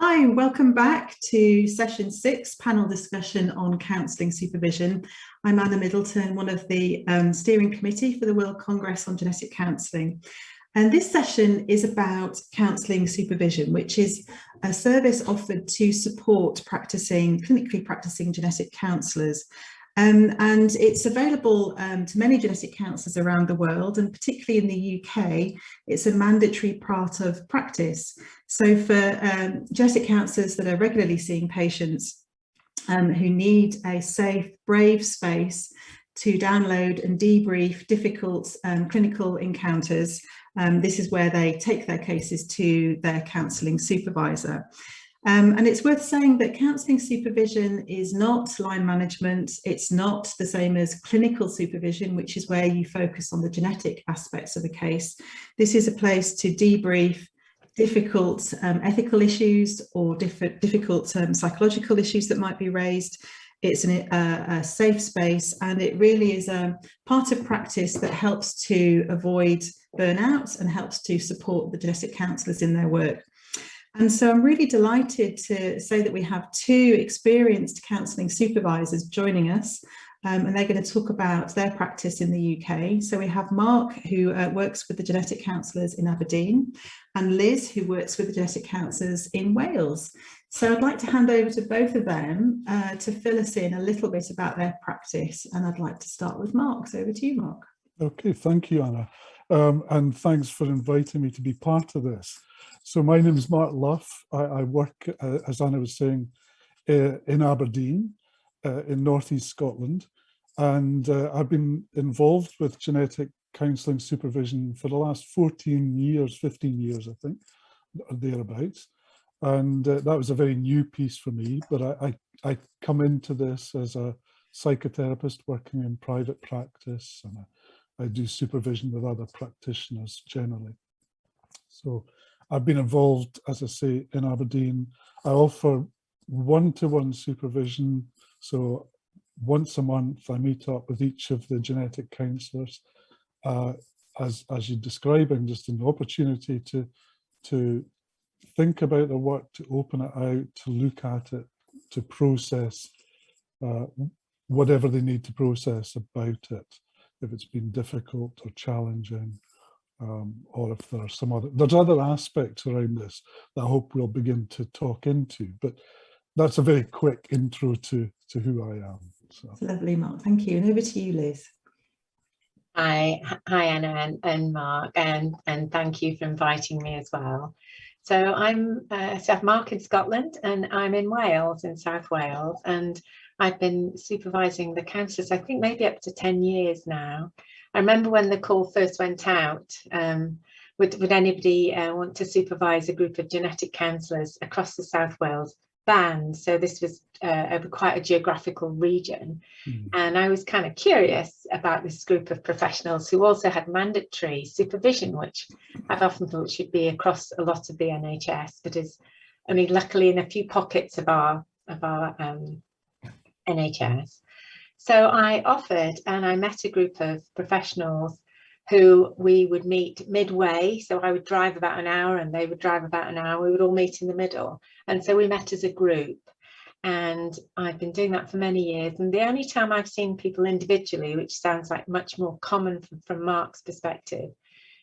Hi, and welcome back to session 6, panel discussion on counselling supervision. I'm Anna Middleton, one of the steering committee for the World Congress on Genetic Counselling. And this session is about counselling supervision, which is a service offered to support clinically practicing genetic counsellors. And it's available to many genetic counsellors around the world, and particularly in the UK, it's a mandatory part of practice. So for genetic counsellors that are regularly seeing patients who need a safe, brave space to download and debrief difficult clinical encounters, this is where they take their cases to their counselling supervisor. And it's worth saying that counselling supervision is not line management. It's not the same as clinical supervision, which is where you focus on the genetic aspects of a case. This is a place to debrief difficult ethical issues or difficult psychological issues that might be raised. It's a safe space, and it really is a part of practice that helps to avoid burnout and helps to support the genetic counsellors in their work. And so I'm really delighted to say that we have two experienced counselling supervisors joining us, and they're going to talk about their practice in the UK. So we have Mark, who works with the genetic counsellors in Aberdeen, and Liz, who works with the genetic counsellors in Wales. So I'd like to hand over to both of them to fill us in a little bit about their practice. And I'd like to start with Mark. So over to you, Mark. Okay, thank you, Anna. And thanks for inviting me to be part of this. So my name is Mark Luff. I work, as Anna was saying, in Aberdeen, in northeast Scotland. And I've been involved with genetic counselling supervision for the last 15 years, I think, or thereabouts. And that was a very new piece for me, but I come into this as a psychotherapist working in private practice, and I do supervision with other practitioners generally. So I've been involved, as I say, in Aberdeen. I offer one-to-one supervision. So once a month, I meet up with each of the genetic counsellors, as you're describing, just an opportunity to think about the work, to open it out, to look at it, to process whatever they need to process about it, if it's been difficult or challenging. Or if there are there's other aspects around this that I hope we'll begin to talk into, but that's a very quick intro to who I am. So. Lovely, Mark, thank you. And over to you, Liz. Hi Anna and Mark, and thank you for inviting me as well. So I'm Mark in Scotland, and I'm in Wales, in South Wales, and I've been supervising the counsellors, I think maybe up to 10 years now. I remember when the call first went out, would anybody want to supervise a group of genetic counsellors across the South Wales band? So this was over quite a geographical region. And I was kind of curious about this group of professionals who also had mandatory supervision, which I've often thought should be across a lot of the NHS, but is only luckily in a few pockets of our NHS. So I offered, and I met a group of professionals who we would meet midway. So I would drive about an hour and they would drive about an hour. We would all meet in the middle. And so we met as a group. And I've been doing that for many years. And the only time I've seen people individually, which sounds like much more common from Mark's perspective,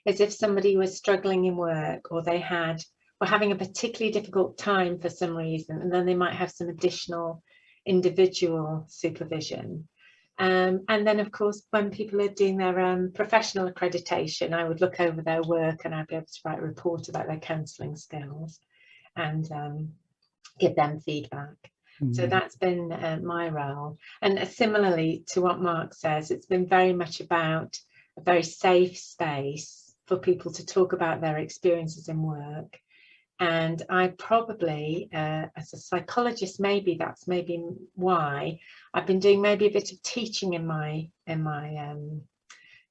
is if somebody was struggling in work, or they were having a particularly difficult time for some reason, and then they might have some additional individual supervision. And then, of course, when people are doing their professional accreditation, I would look over their work and I'd be able to write a report about their counselling skills and give them feedback. So that's been my role. And similarly to what Mark says, it's been very much about a very safe space for people to talk about their experiences in work. And I probably, as a psychologist, that's maybe why I've been doing maybe a bit of teaching in my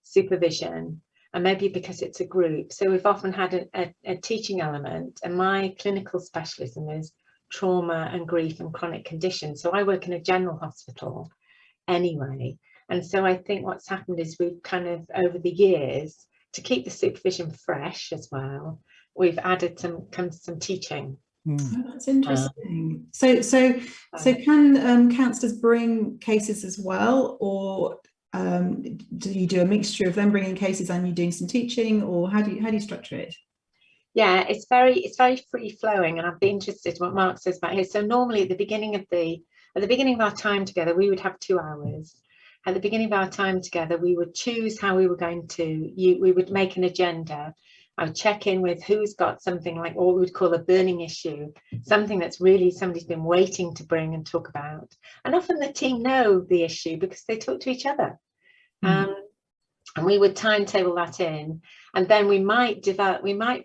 supervision, and maybe because it's a group. So we've often had a teaching element, and my clinical specialism is trauma and grief and chronic conditions. So I work in a general hospital anyway. And so I think what's happened is we've kind of, over the years, to keep the supervision fresh as well, we've added some teaching Mm. Oh, that's interesting. So can counsellors bring cases as well, or do you do a mixture of them bringing cases and you doing some teaching, or how do you structure it? Yeah, it's very free flowing, and I'd be interested in what Mark says about here. So normally at the beginning of our time together, we would have 2 hours. At the beginning of our time together, we would choose how we were going to. We would make an agenda. I would check in with who's got something like what we would call a burning issue, something that's really somebody's been waiting to bring and talk about. And often the team know the issue because they talk to each other. And we would timetable that in, and then we might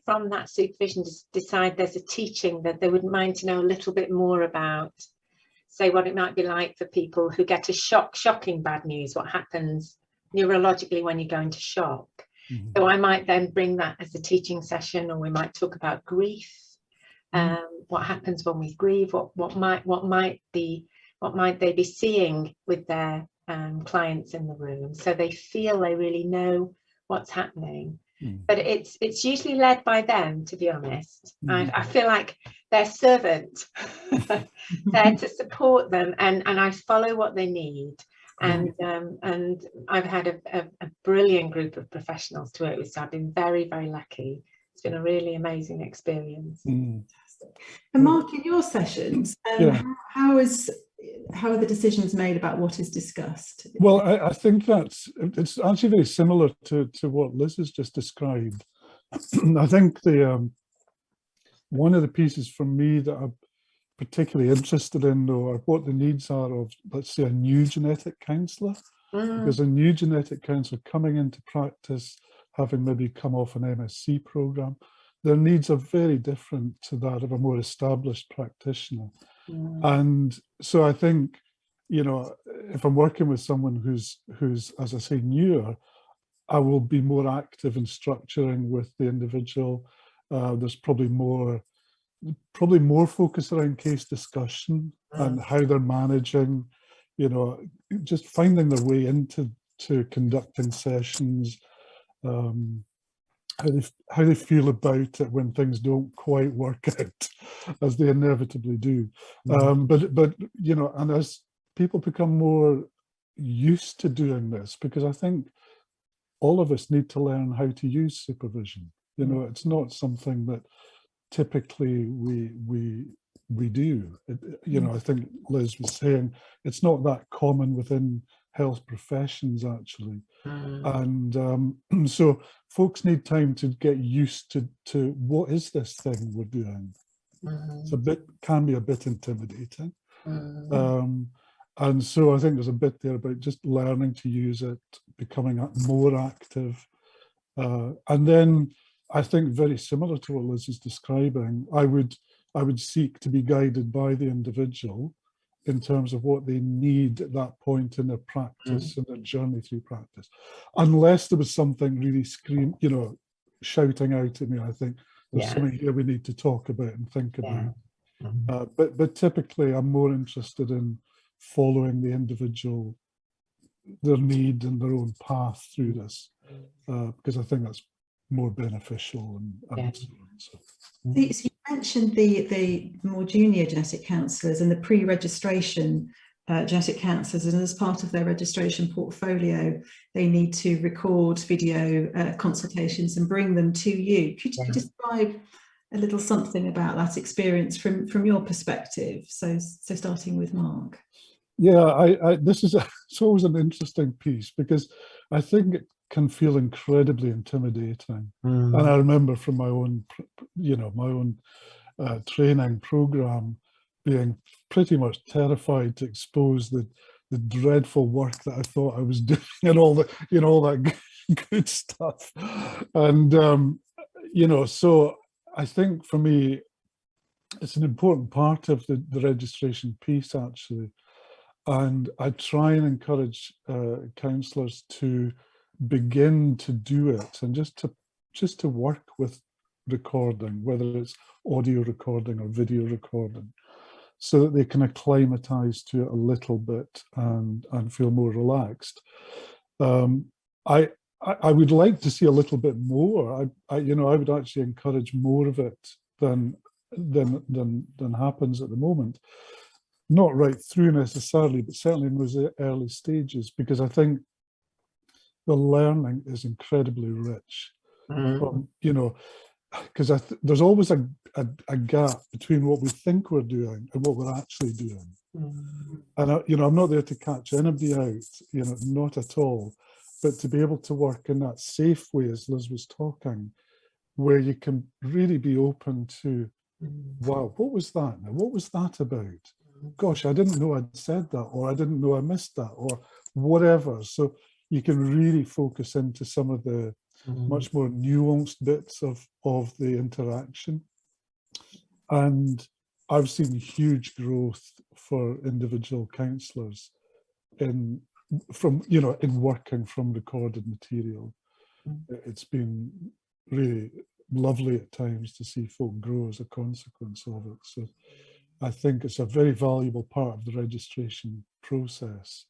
from that supervision decide there's a teaching that they wouldn't mind to know a little bit more about, say what it might be like for people who get a shocking bad news, what happens neurologically when you go into shock. So I might then bring that as a teaching session, or we might talk about grief, what happens when we grieve, what might they be seeing with their clients in the room, so they feel they really know what's happening. But it's usually led by them, to be honest. I feel like their servant there to support them, and I follow what they need. And I've had a brilliant group of professionals to work with, so I've been very, very lucky. It's been a really amazing experience. And Mark, in your sessions, how are the decisions made about what is discussed? Well, I think it's actually very similar to what Liz has just described. I think one of the pieces for me that I'm particularly interested in, though, are what the needs are of, let's say, a new genetic counsellor. Because a new genetic counsellor coming into practice, having maybe come off an MSc programme, their needs are very different to that of a more established practitioner. And so I think, if I'm working with someone who's, as I say, newer, I will be more active in structuring with the individual. There's probably more focus around case discussion and how they're managing, just finding their way into conducting sessions, how they feel about it when things don't quite work out, as they inevitably do. But and as people become more used to doing this, because I think all of us need to learn how to use supervision. It's not something that typically we do. I think Liz was saying it's not that common within health professions, actually. And so folks need time to get used to what is this thing we're doing. Can be a bit intimidating. And so I think there's a bit there about just learning to use it, becoming more active. And then I think very similar to what Liz is describing, I would seek to be guided by the individual in terms of what they need at that point in their practice and their journey through practice. Unless there was something really shouting out at me, I think there's something here we need to talk about and think about. But typically I'm more interested in following the individual, their need and their own path through this, because I think that's more beneficial and so on. So you mentioned the more junior genetic counsellors and the pre-registration genetic counsellors, and as part of their registration portfolio, they need to record video consultations and bring them to you. Could you describe a little something about that experience from your perspective? So starting with Mark. Yeah, this is it's always an interesting piece, because I think it can feel incredibly intimidating. And I remember from my own, training program, being pretty much terrified to expose the dreadful work that I thought I was doing and all that good stuff. And so I think for me, it's an important part of the registration piece, actually. And I try and encourage counsellors to begin to do it, and just to work with recording, whether it's audio recording or video recording, so that they can acclimatise to it a little bit and feel more relaxed. I would like to see a little bit more. I would actually encourage more of it than than happens at the moment. Not right through necessarily, but certainly in those early stages, because I think the learning is incredibly rich. From, you know, because there's always a gap between what we think we're doing and what we're actually doing. And you know, I'm not there to catch anybody out, you know, not at all, but to be able to work in that safe way, as Liz was talking, where you can really be open to, wow, what was that now? What was that about? Gosh, I didn't know I'd said that, or I didn't know I missed that, or whatever. So you can really focus into some of the much more nuanced bits of the interaction. And I've seen huge growth for individual counsellors in working from recorded material. It's been really lovely at times to see folk grow as a consequence of it. So I think it's a very valuable part of the registration process,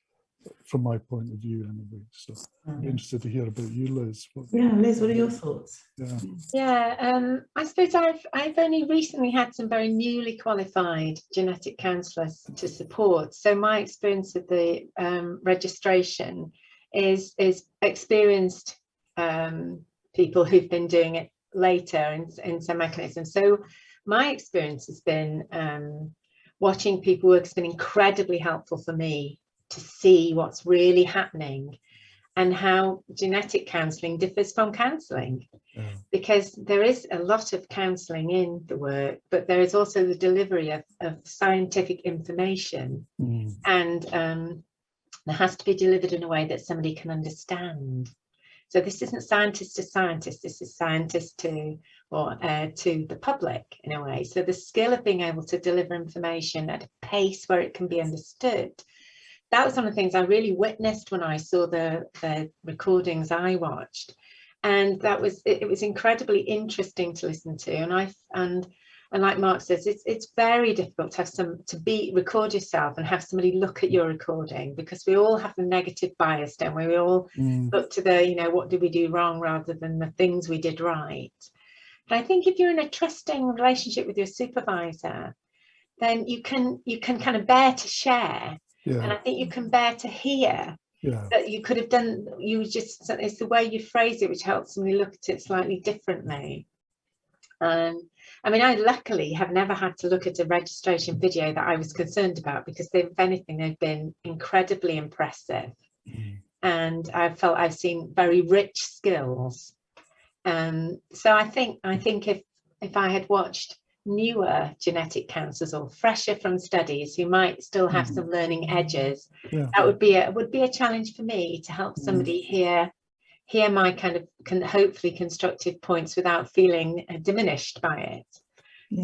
from my point of view anyway. So I'm interested to hear about you, Liz. Liz, what are your thoughts? I suppose I've only recently had some very newly qualified genetic counsellors to support. So my experience of the registration is experienced people who've been doing it later in some mechanisms. So my experience has been watching people work has been incredibly helpful for me to see what's really happening and how genetic counselling differs from counselling. Because there is a lot of counselling in the work, but there is also the delivery of scientific information, and there has to be delivered in a way that somebody can understand. So this isn't scientist to scientist, this is scientist to the public in a way. So the skill of being able to deliver information at a pace where it can be understood, that was one of the things I really witnessed when I saw the recordings I watched. And it was incredibly interesting to listen to. And like Mark says, it's very difficult to have record yourself and have somebody look at your recording, because we all have a negative bias, don't we? We all look to the, what did we do wrong rather than the things we did right. But I think if you're in a trusting relationship with your supervisor, then you can kind of bear to share. And I think you can bear to hear that you could have done, it's the way you phrase it which helps me look at it slightly differently. I mean, I luckily have never had to look at a registration video that I was concerned about, because if anything, they've been incredibly impressive. And I felt I've seen very rich skills. So I think if I had watched newer genetic counsellors or fresher from studies who might still have some learning edges, that would be a challenge for me to help somebody hear my kind of hopefully constructive points without feeling diminished by it.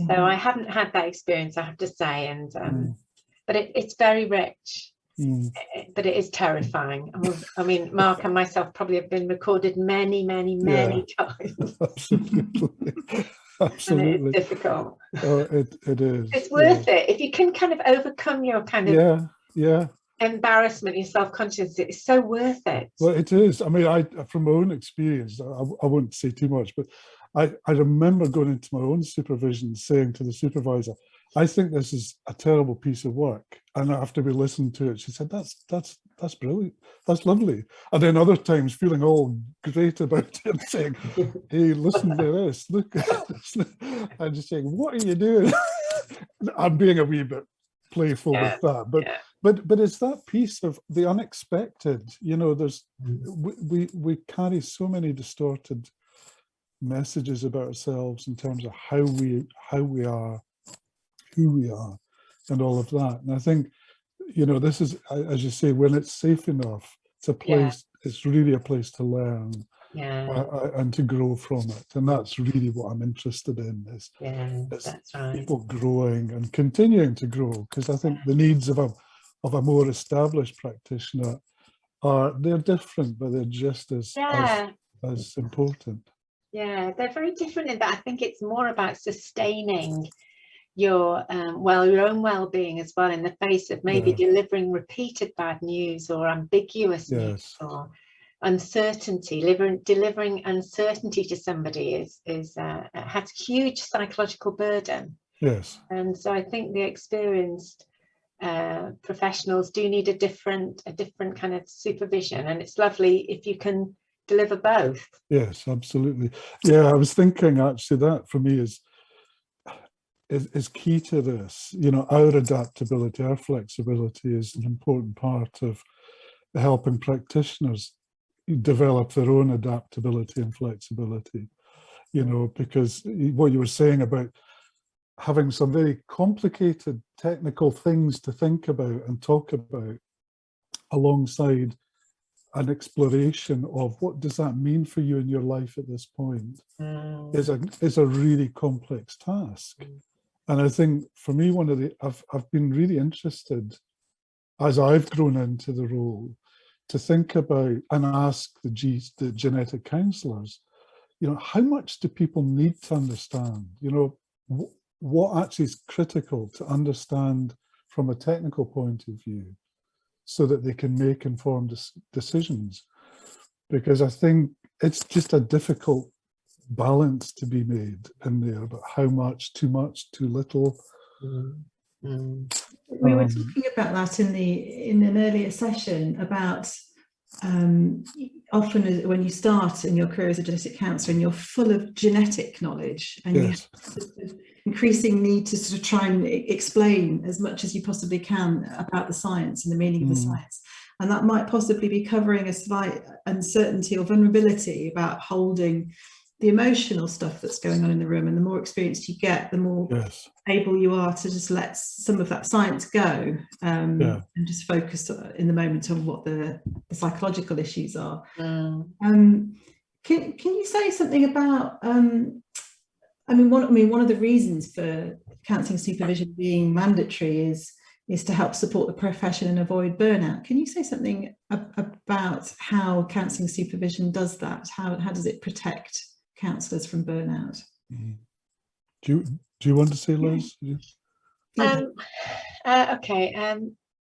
So I haven't had that experience, I have to say, and but it's very rich. But it is terrifying. I mean, Mark and myself probably have been recorded many times. Absolutely. And it's difficult. Oh, it is. It's worth it if you can kind of overcome your kind of embarrassment, your self-consciousness. It's so worth it. Well, it is. I mean, from my own experience, I won't say too much, but I remember going into my own supervision saying to the supervisor, I think this is a terrible piece of work. And after we listened to it, she said, that's brilliant. That's lovely. And then other times feeling all great about it and saying, hey, listen to this, look at this. I'm just saying, what are you doing? I'm being a wee bit playful with that. But it's that piece of the unexpected, there's, we carry so many distorted messages about ourselves in terms of how we are, who we are, and all of that. And I think, this is, as you say, when it's safe enough, it's a place, it's really a place to learn and to grow from it. And that's really what I'm interested in, is that's right. People growing and continuing to grow, because I think the needs of a more established practitioner they're different, but they're just as important. Yeah, they're very different in that I think it's more about sustaining your own well-being as well, in the face of maybe delivering repeated bad news or ambiguous news or uncertainty. Delivering uncertainty to somebody has a huge psychological burden. Yes. And so I think the experienced professionals do need a different kind of supervision, and it's lovely if you can deliver both. Yes, absolutely. Yeah, I was thinking actually that for me is key to this. You know, our adaptability, our flexibility is an important part of helping practitioners develop their own adaptability and flexibility. You know, because what you were saying about having some very complicated technical things to think about and talk about alongside an exploration of what does that mean for you in your life at this point is a really complex task. And I think for me, I've been really interested as I've grown into the role to think about and ask the genetic counsellors, you know, how much do people need to understand? You know, what actually is critical to understand from a technical point of view so that they can make informed decisions? Because I think it's just a difficult balance to be made in there, but how much, too little. We were talking about that in an earlier session about often when you start in your career as a genetic counsellor and you're full of genetic knowledge and Yes. you have increasing need to sort of try and explain as much as you possibly can about the science and the meaning of the science. And that might possibly be covering a slight uncertainty or vulnerability about holding the emotional stuff that's going on in the room. And the more experience you get, the more able you are to just let some of that science go and just focus in the moment on what the psychological issues are. Can you say something about, one of the reasons for counselling supervision being mandatory is to help support the profession and avoid burnout. Can you say something about how counselling supervision does that? How does it protect counsellors from burnout? Do you want to say, Liz? Okay.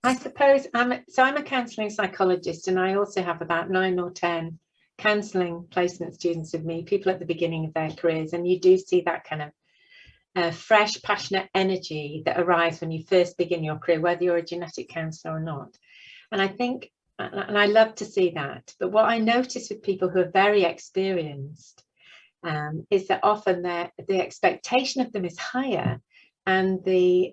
I suppose I'm a counselling psychologist, and I also have about 9 or 10 counselling placement students of me, people at the beginning of their careers, and you do see that kind of fresh, passionate energy that arrives when you first begin your career, whether you're a genetic counsellor or not. And I think, and I love to see that, but what I notice with people who are very experienced is that often the expectation of them is higher, and the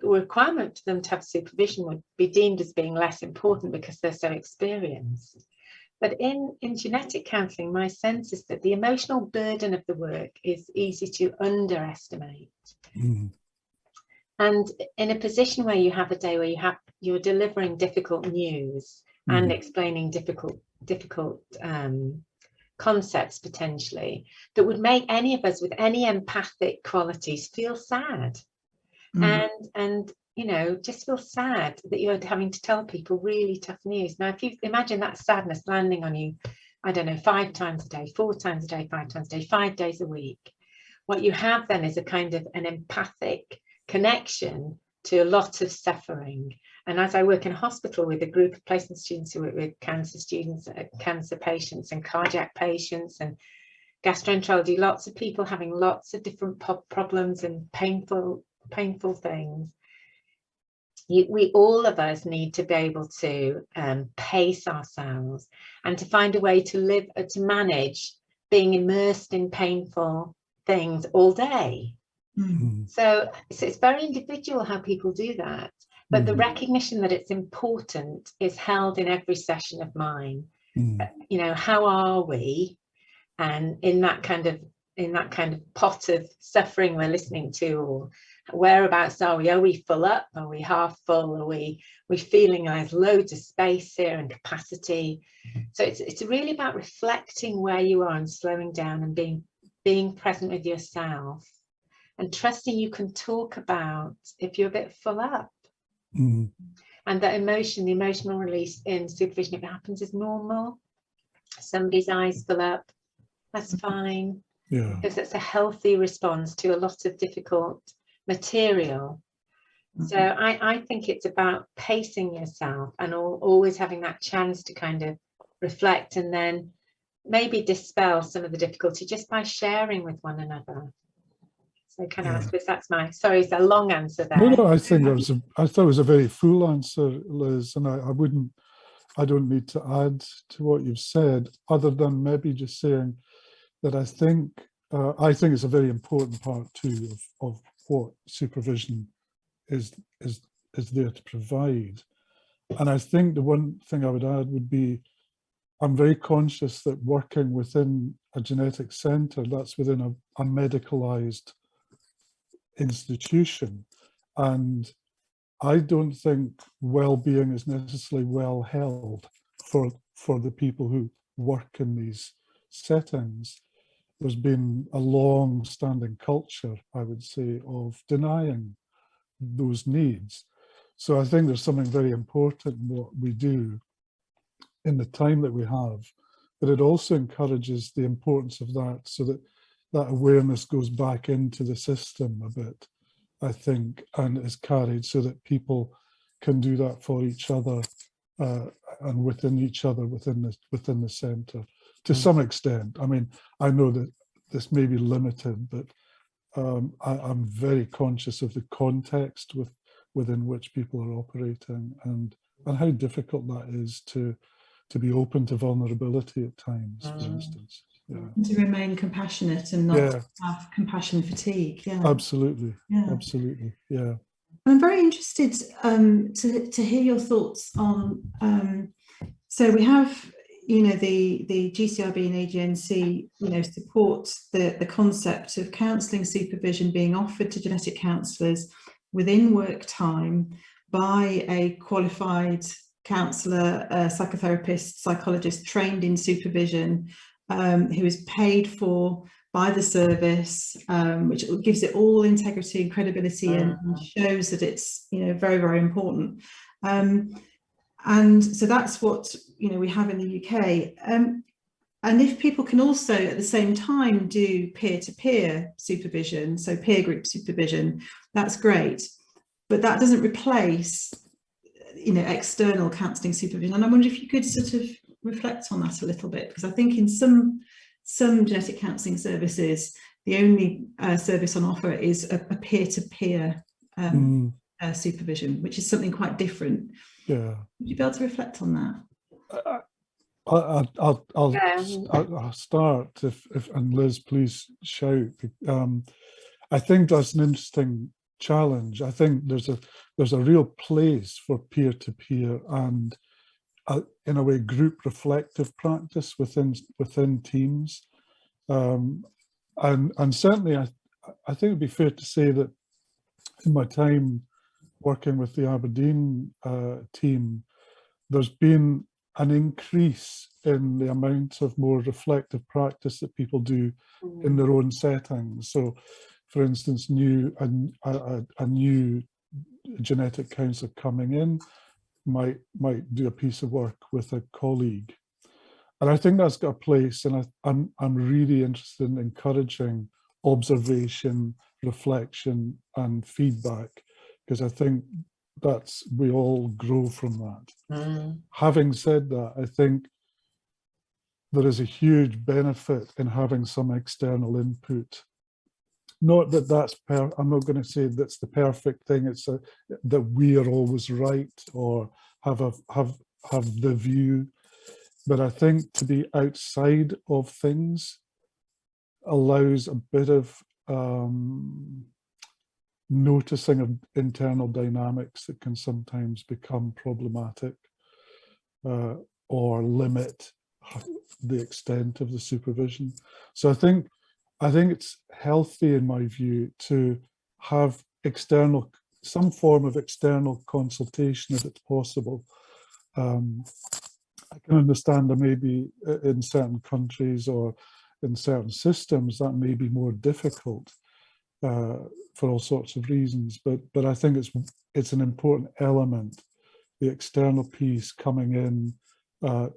requirement for them to have supervision would be deemed as being less important because they're so experienced. But in genetic counselling, my sense is that the emotional burden of the work is easy to underestimate. And in a position where you have a day where you're delivering difficult news and explaining difficult concepts potentially that would make any of us with any empathic qualities feel sad and you know, just feel sad that you're having to tell people really tough news. Now, if you imagine that sadness landing on you, I don't know, 5 times a day, 4 times a day, 5 times a day, 5 days a week, what you have then is a kind of an empathic connection to a lot of suffering. And as I work in a hospital with a group of placement students who work with cancer students, cancer patients and cardiac patients and gastroenterology, lots of people having lots of different problems and painful things. We all of us need to be able to pace ourselves and to find a way to live, to manage being immersed in painful things all day. So it's very individual how people do that, but the recognition that it's important is held in every session of mine. You know, how are we, and in that kind of pot of suffering we're listening to, or whereabouts are we? Are we full up? Are we half full? Are we feeling there's loads of space here and capacity? So it's really about reflecting where you are and slowing down and being present with yourself and trusting you can talk about if you're a bit full up. And that the emotional release in supervision, if it happens, is normal. Somebody's eyes fill up, that's fine, because it's a healthy response to a lot of difficult material. So I think it's about pacing yourself and always having that chance to kind of reflect and then maybe dispel some of the difficulty just by sharing with one another. So kind of, I Yeah. suppose that's my, sorry, it's a long answer there. No, I think I thought it was a very full answer, Liz, and I don't need to add to what you've said, other than maybe just saying that I think it's a very important part too of what supervision is there to provide. And I think the one thing I would add would be, I'm very conscious that working within a genetic centre, that's within a medicalised institution, and I don't think well-being is necessarily well held for the people who work in these settings. There's been a long-standing culture, I would say, of denying those needs. So I think there's something very important in what we do in the time that we have, but it also encourages the importance of that, so that that awareness goes back into the system a bit, I think, and is carried so that people can do that for each other and within each other within the centre to some extent. I mean, I know that this may be limited, but I'm very conscious of the context within which people are operating, and how difficult that is to be open to vulnerability at times, for instance. Yeah. And to remain compassionate and not have compassion fatigue. Yeah, absolutely. Absolutely. Yeah. I'm very interested to hear your thoughts on. So we have, the GCRB and AGNC, support the concept of counselling supervision being offered to genetic counsellors within work time by a qualified counsellor, a psychotherapist, psychologist trained in supervision, who is paid for by the service, which gives it all integrity and credibility, and shows that it's very, very important. And so that's what we have in the UK. And if people can also at the same time do peer-to-peer supervision, so peer group supervision, that's great. But that doesn't replace external counselling supervision. And I wonder if you could sort of reflect on that a little bit, because I think in some genetic counselling services, the only service on offer is a peer-to-peer supervision, which is something quite different. Yeah. Would you be able to reflect on that? I'll start and Liz, please shout. I think that's an interesting challenge. I think there's a real place for peer-to-peer and in a way group reflective practice within teams, and certainly I think it'd be fair to say that in my time working with the Aberdeen team, there's been an increase in the amount of more reflective practice that people do in their own settings. So, for instance, a new genetic counsellor coming in might do a piece of work with a colleague, and I think that's got a place. And I'm really interested in encouraging observation, reflection, and feedback, because I think we all grow from that. Having said that, I think there is a huge benefit in having some external input. Not that I'm not going to say that's the perfect thing. It's that we are always right or have the view, but I think to be outside of things allows a bit of noticing of internal dynamics that can sometimes become problematic or limit the extent of the supervision. So I think it's healthy, in my view, to have some form of external consultation if it's possible. I can understand that maybe in certain countries or in certain systems that may be more difficult for all sorts of reasons, but I think it's an important element, the external piece coming in,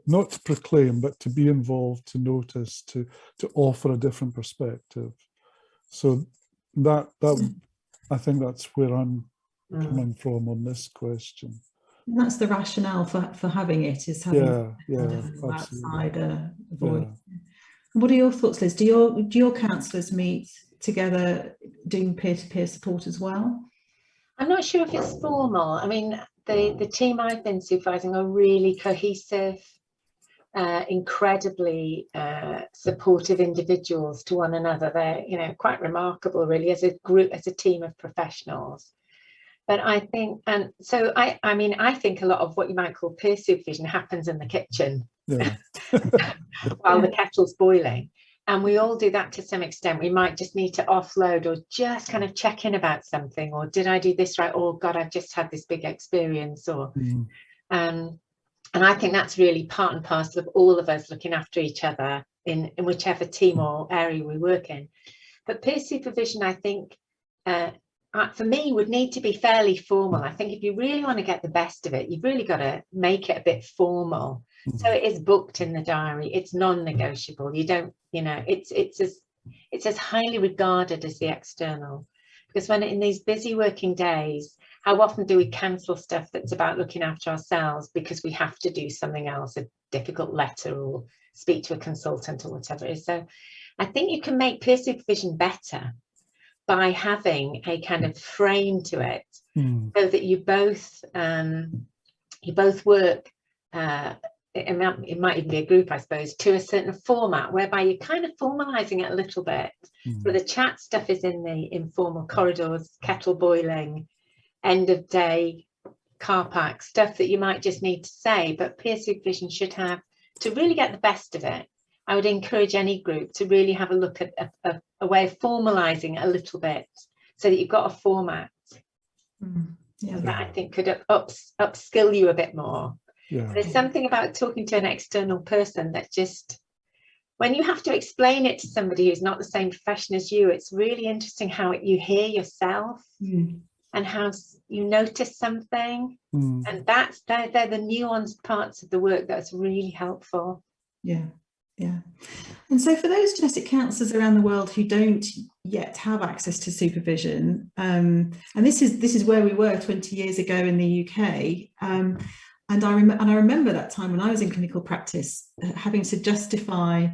not to proclaim, but to be involved, to notice, to offer a different perspective. So that I think that's where I'm coming from on this question. And that's the rationale for having it, is having outsider voice. Yeah. What are your thoughts, Liz? Do your counsellors meet together doing peer-to-peer support as well? I'm not sure if it's formal. I mean, the team I've been supervising are really cohesive, incredibly supportive individuals to one another. They're, you know, quite remarkable really as a group, as a team of professionals. But I think, and so I mean, I think a lot of what you might call peer supervision happens in the kitchen Yeah. while the kettle's boiling. And we all do that to some extent. We might just need to offload or just kind of check in about something, or did I do this right? Oh God, I've just had this big experience, or and I think that's really part and parcel of all of us looking after each other in whichever team or area we work in. But peer supervision, I think, for me, would need to be fairly formal. I think if you really want to get the best of it, you've really got to make it a bit formal. So it is booked in the diary. It's non-negotiable. You don't, you know, it's as highly regarded as the external. Because when in these busy working days, how often do we cancel stuff that's about looking after ourselves because we have to do something else, a difficult letter or speak to a consultant or whatever it is. So I think you can make peer supervision better by having a kind of frame to it, so that you both work, it might even be a group, I suppose, to a certain format whereby you're kind of formalizing it a little bit. So the chat stuff is in the informal corridors, kettle boiling, end of day, car park, stuff that you might just need to say, but peer supervision should have, to really get the best of it, I would encourage any group to really have a look at a way of formalizing it a little bit, so that you've got a format that I think could upskill you a bit more. There's something about talking to an external person that just, when you have to explain it to somebody who's not the same profession as you, it's really interesting how you hear yourself and how you notice something. And they're the nuanced parts of the work that's really helpful. Yeah. And so for those genetic counsellors around the world who don't yet have access to supervision, and this is where we were 20 years ago in the UK, and I remember that time when I was in clinical practice, having to justify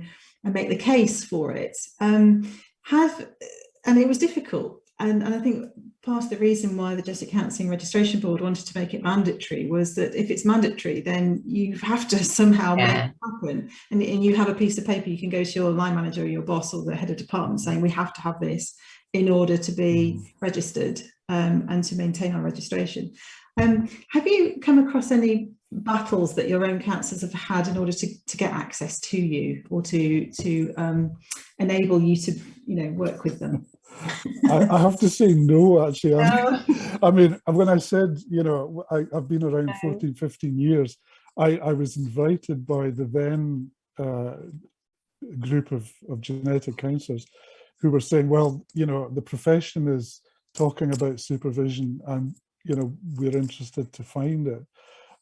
and make the case for it, and it was difficult. And I think part of the reason why the Genetic Counselling Registration Board wanted to make it mandatory was that if it's mandatory, then you have to somehow make it happen. And you have a piece of paper, you can go to your line manager or your boss or the head of department saying, we have to have this in order to be registered and to maintain our registration. Have you come across any battles that your own counsellors have had in order to get access to you, or to enable you to, you know, work with them? I have to say no, actually. I mean, when I said, you know, I've been around 14, 15 years, I was invited by the then group of genetic counsellors who were saying, well, you know, the profession is talking about supervision and, you know, we're interested to find it.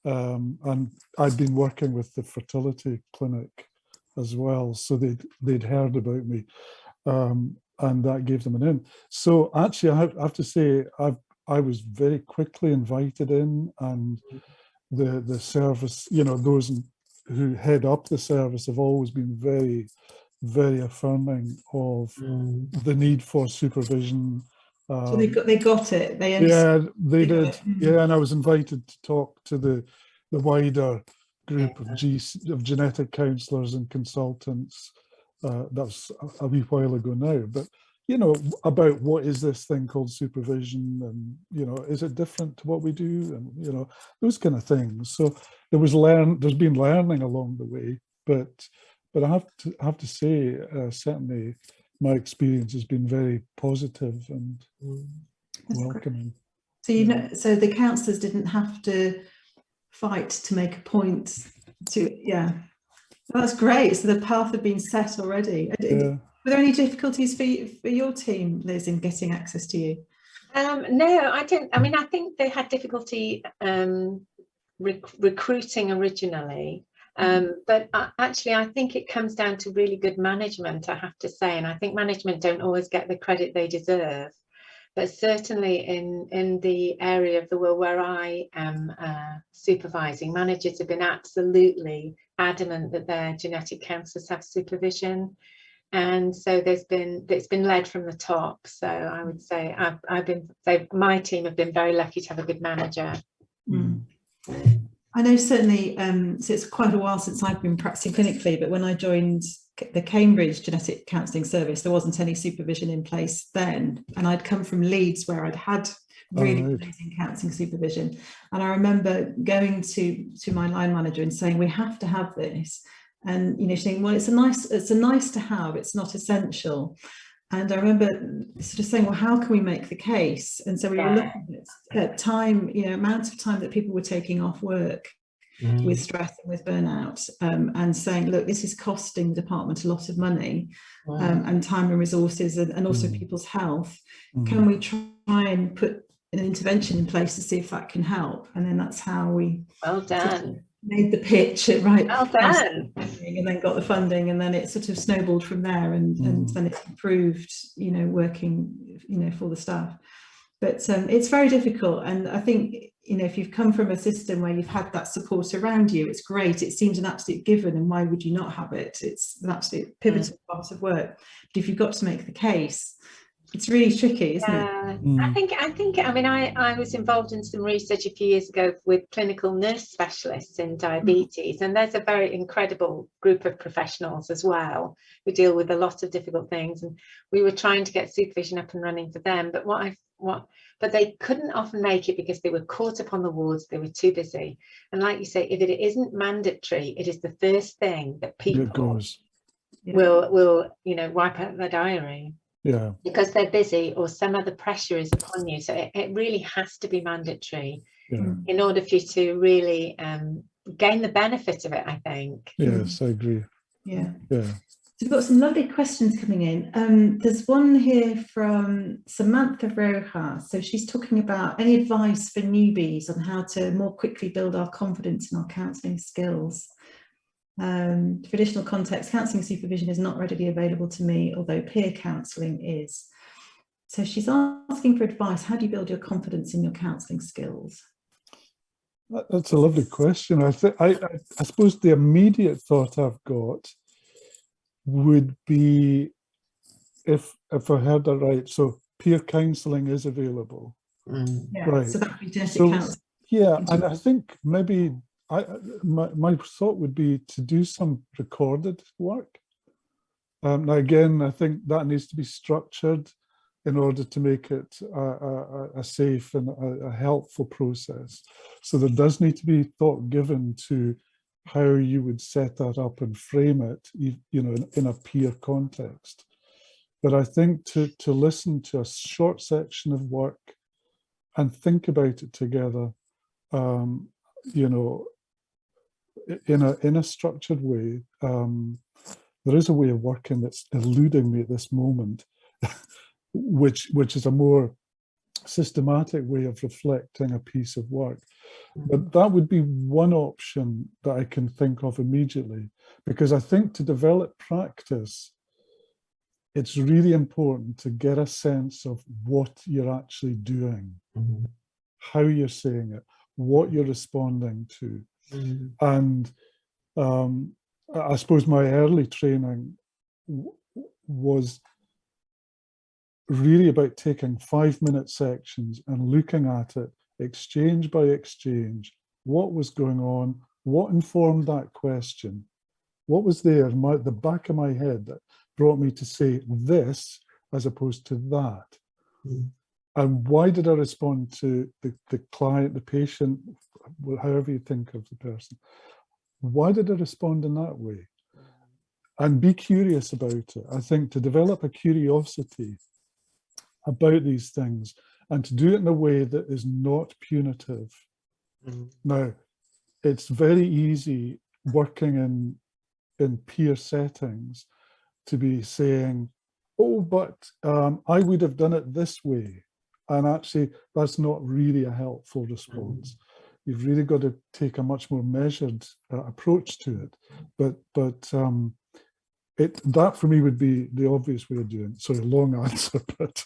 And I'd been working with the fertility clinic as well, so they'd heard about me. And that gave them an in. So actually, I have to say, I was very quickly invited in, and the service, you know, those who head up the service have always been very, very affirming of the need for supervision. So they got it. They they did. Yeah, and I was invited to talk to the wider group of genetic counsellors and consultants. That's a wee while ago now, but you know, about what is this thing called supervision, and you know, is it different to what we do, and you know, those kind of things. So there's been learning along the way, but I have to say, certainly my experience has been very positive and welcoming. So you know, so the counsellors didn't have to fight to make a point to, well, that's great. So the path had been set already. Were there any difficulties for your team, Liz, in getting access to you? No, I don't. I mean, I think they had difficulty recruiting originally. But actually, I think it comes down to really good management, I have to say. And I think management don't always get the credit they deserve. But certainly in the area of the world where I am supervising, managers have been absolutely adamant that their genetic counsellors have supervision. And so it's been led from the top. So I would say my team have been very lucky to have a good manager. Mm. I know certainly, so it's quite a while since I've been practicing clinically, but when I joined the Cambridge Genetic Counselling Service, there wasn't any supervision in place then. And I'd come from Leeds, where I'd had really amazing counselling supervision. And I remember going to my line manager and saying, we have to have this. And, you know, saying, well, it's a nice to have, it's not essential. And I remember sort of saying, well, how can we make the case? And so we were looking at time, you know, amount of time that people were taking off work with stress and with burnout, and saying, look, this is costing the department a lot of money, and time and resources, and also people's health. Can we try and put an intervention in place to see if that can help? And then that's how we made the pitch right, well done, and then got the funding, and then it sort of snowballed from there, and then it's improved, you know, working, you know, for the staff. But it's very difficult, and I think, you know, if you've come from a system where you've had that support around you, it's great, it seems an absolute given, and why would you not have it? It's an absolute pivotal part of work. But if you've got to make the case, it's really tricky, isn't it? I think I mean, I was involved in some research a few years ago with clinical nurse specialists in diabetes, and there's a very incredible group of professionals as well who deal with a lot of difficult things, and we were trying to get supervision up and running for them, but they couldn't often make it because they were caught up on the wards, they were too busy. And like you say, if it isn't mandatory, it is the first thing that people will, you know, wipe out their diary. Yeah, because they're busy or some other pressure is upon you. So it really has to be mandatory in order for you to really gain the benefit of it, I think. Yes, I agree. Yeah. So we've got some lovely questions coming in. There's one here from Samantha Rojas. So she's talking about any advice for newbies on how to more quickly build our confidence in our counselling skills. Traditional context, counselling supervision is not readily available to me, although peer counselling is. So she's asking for advice. How do you build your confidence in your counselling skills? That's a lovely question. I suppose the immediate thought I've got would be, if I heard that right, so peer counselling is available. Right. So that would be genetic counselling. Yeah, and I think maybe my thought would be to do some recorded work. Now again, I think that needs to be structured in order to make it a safe and a helpful process. So there does need to be thought given to how you would set that up and frame it, you know, in a peer context. But I think to listen to a short section of work and think about it together, you know, in a structured way. There is a way of working that's eluding me at this moment, which is a more systematic way of reflecting a piece of work. But that would be one option that I can think of immediately, because I think to develop practice, it's really important to get a sense of what you're actually doing, how you're saying it, what you're responding to. And I suppose my early training was really about taking 5-minute sections and looking at it exchange by exchange. What was going on? What informed that question? What was there in the back of my head that brought me to say this as opposed to that? And why did I respond to the client, the patient, however you think of the person? Why did I respond in that way? And be curious about it. I think to develop a curiosity about these things and to do it in a way that is not punitive. Now, it's very easy working in peer settings to be saying, oh, but I would have done it this way. And actually, that's not really a helpful response. You've really got to take a much more measured approach to it. But that for me would be the obvious way of doing it. Sorry, long answer, but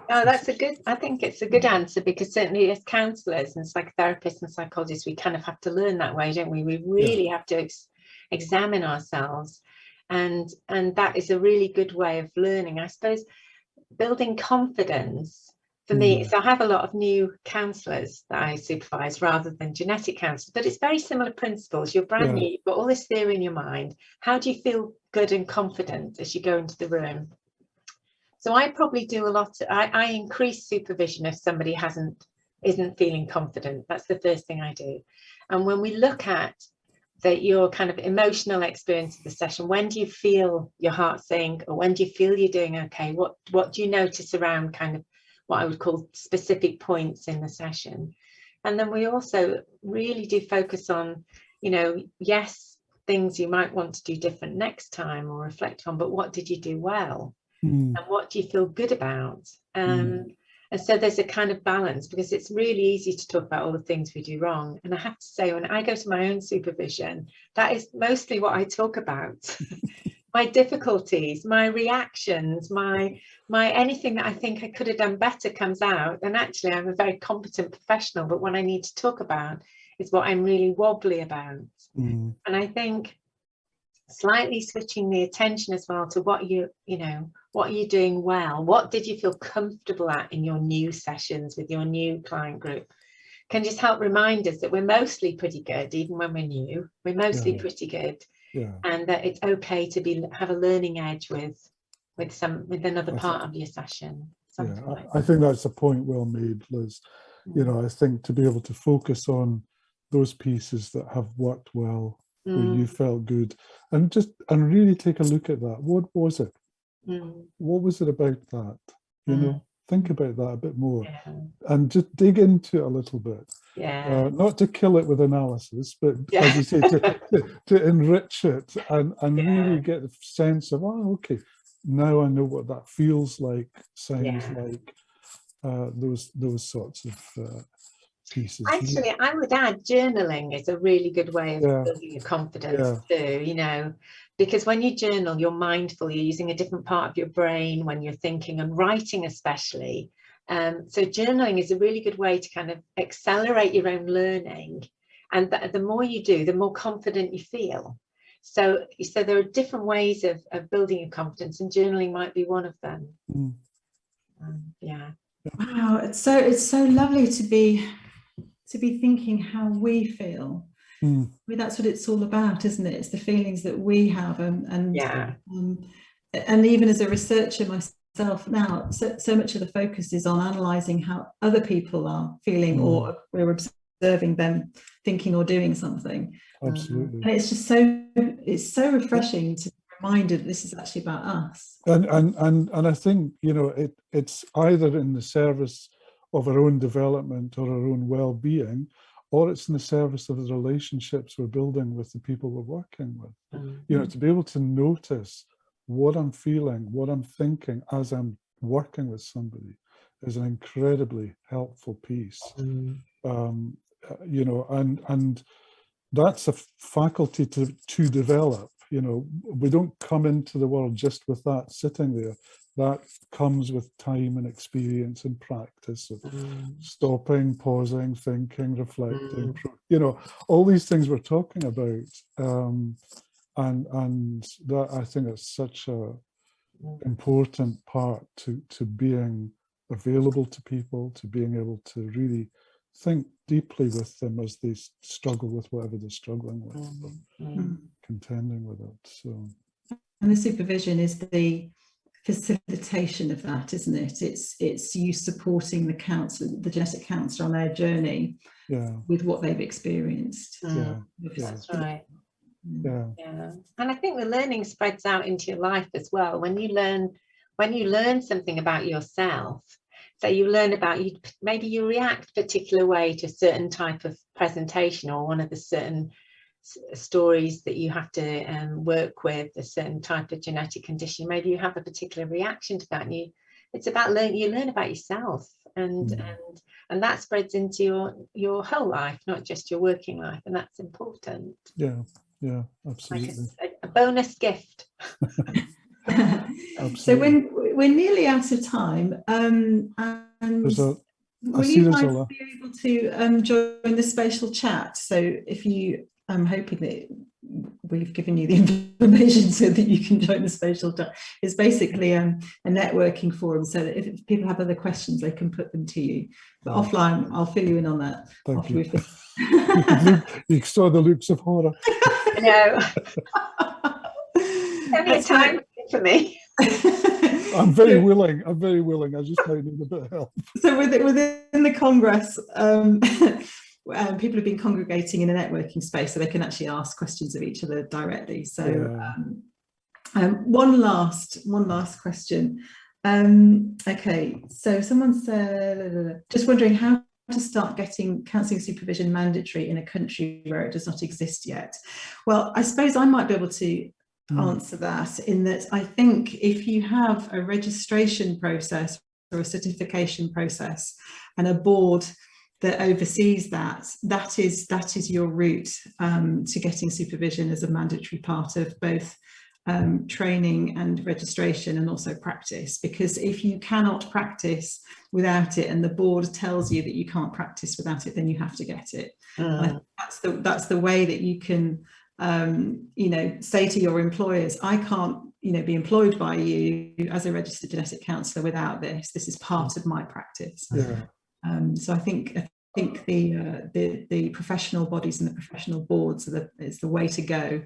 no, that's I think it's a good answer, because certainly as counsellors and psychotherapists and psychologists, we kind of have to learn that way, don't we? We really have to examine ourselves and that is a really good way of learning, I suppose. Building confidence for me, so I have a lot of new counsellors that I supervise rather than genetic counsellors, but it's very similar principles. You're brand new, you've got all this theory in your mind. How do you feel good and confident as you go into the room? So I probably do a lot. I increase supervision if somebody isn't feeling confident. That's the first thing I do. And when we look at your kind of emotional experience of the session, when do you feel your heart sink, or when do you feel you're doing okay? What do you notice around kind of what I would call specific points in the session? And then we also really do focus on, you know, yes, things you might want to do different next time or reflect on, but what did you do well? And what do you feel good about? And so there's a kind of balance, because it's really easy to talk about all the things we do wrong. And I have to say, when I go to my own supervision, that is mostly what I talk about. My difficulties, my reactions, my anything that I think I could have done better comes out. And actually, I'm a very competent professional, but what I need to talk about is what I'm really wobbly about. And I think slightly switching the attention as well to what you're doing well. What did you feel comfortable at in your new sessions with your new client group? Can just help remind us that we're mostly pretty good, even when we're new. We're mostly pretty good, and that it's okay to have a learning edge with another part of your session. Like I think that's a point well made, Liz. You know, I think to be able to focus on those pieces that have worked well, where you felt good, and really take a look at that. What was it? What was it about that? You know, think about that a bit more, and just dig into it a little bit. Not to kill it with analysis, but as you say, to enrich it and really get the sense of, oh, okay, now I know what that feels like, sounds like, those sorts of pieces. Actually, I would add journaling is a really good way of building your confidence too, you know, because when you journal, you're mindful, you're using a different part of your brain when you're thinking, and writing especially. So journaling is a really good way to kind of accelerate your own learning. And the more you do, the more confident you feel. So there are different ways of building your confidence, and journaling might be one of them. Wow, it's so lovely to be thinking how we feel. I mean, that's what it's all about, isn't it? It's the feelings that we have, and even as a researcher myself now, so much of the focus is on analysing how other people are feeling, or we're observing them thinking or doing something. Absolutely. And it's just so refreshing to be reminded this is actually about us. And I think, you know, it's either in the service of our own development or our own well-being, or it's in the service of the relationships we're building with the people we're working with. You know, to be able to notice what I'm feeling, what I'm thinking as I'm working with somebody is an incredibly helpful piece. You know, and that's a faculty to develop. You know, we don't come into the world just with that sitting there. That comes with time and experience and practice of stopping, pausing, thinking, reflecting, you know, all these things we're talking about. And that, I think, is such a important part to being available to people, to being able to really think deeply with them as they struggle with whatever they're struggling with, contending with it. So, and the supervision is the facilitation of that, isn't it? It's you supporting the genetic counsellor on their journey with what they've experienced. That's right. And I think the learning spreads out into your life as well. When you learn something about yourself, so you learn about maybe you react a particular way to a certain type of presentation, or one of the certain stories that you have to work with, a certain type of genetic condition, maybe you have a particular reaction to that, and it's about you learn about yourself, and that spreads into your whole life, not just your working life, and that's important. Absolutely, like a bonus gift. So we're nearly out of time, and will you guys be able to join the spatial chat? So if you, I'm hoping that we've given you the information so that you can join the social chat. It's basically a networking forum, so that if people have other questions, they can put them to you. But offline, I'll fill you in on that. Thank you. You saw the looks of horror. No. Only time for me. I'm very willing. I'm very willing. I just might need a bit of help. So within the Congress, people have been congregating in a networking space, so they can actually ask questions of each other directly. So one last question. Okay, so someone said, just wondering how to start getting counselling supervision mandatory in a country where it does not exist yet. Well, I suppose I might be able to answer that, in that I think if you have a registration process or a certification process and a board that oversees that, that is your route to getting supervision as a mandatory part of both training and registration, and also practice. Because if you cannot practice without it, and the board tells you that you can't practice without it, then you have to get it. That's the way that you can you know, say to your employers, I can't, you know, be employed by you as a registered genetic counsellor without this. This is part of my practice. So I think the professional bodies and the professional boards is the way to go.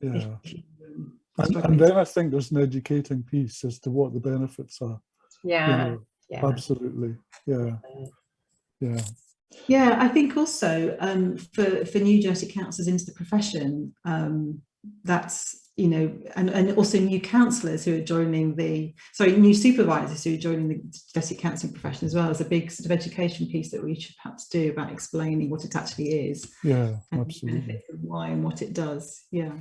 And then I think there's an educating piece as to what the benefits are. You know, absolutely. Yeah, I think also for new genetic counsellors into the profession, that's, you know, and also new counsellors who are joining new supervisors who are joining the genetic counselling profession as well, as a big sort of education piece that we should perhaps do about explaining what it actually is. Yeah, and absolutely. why and what it does. Yeah.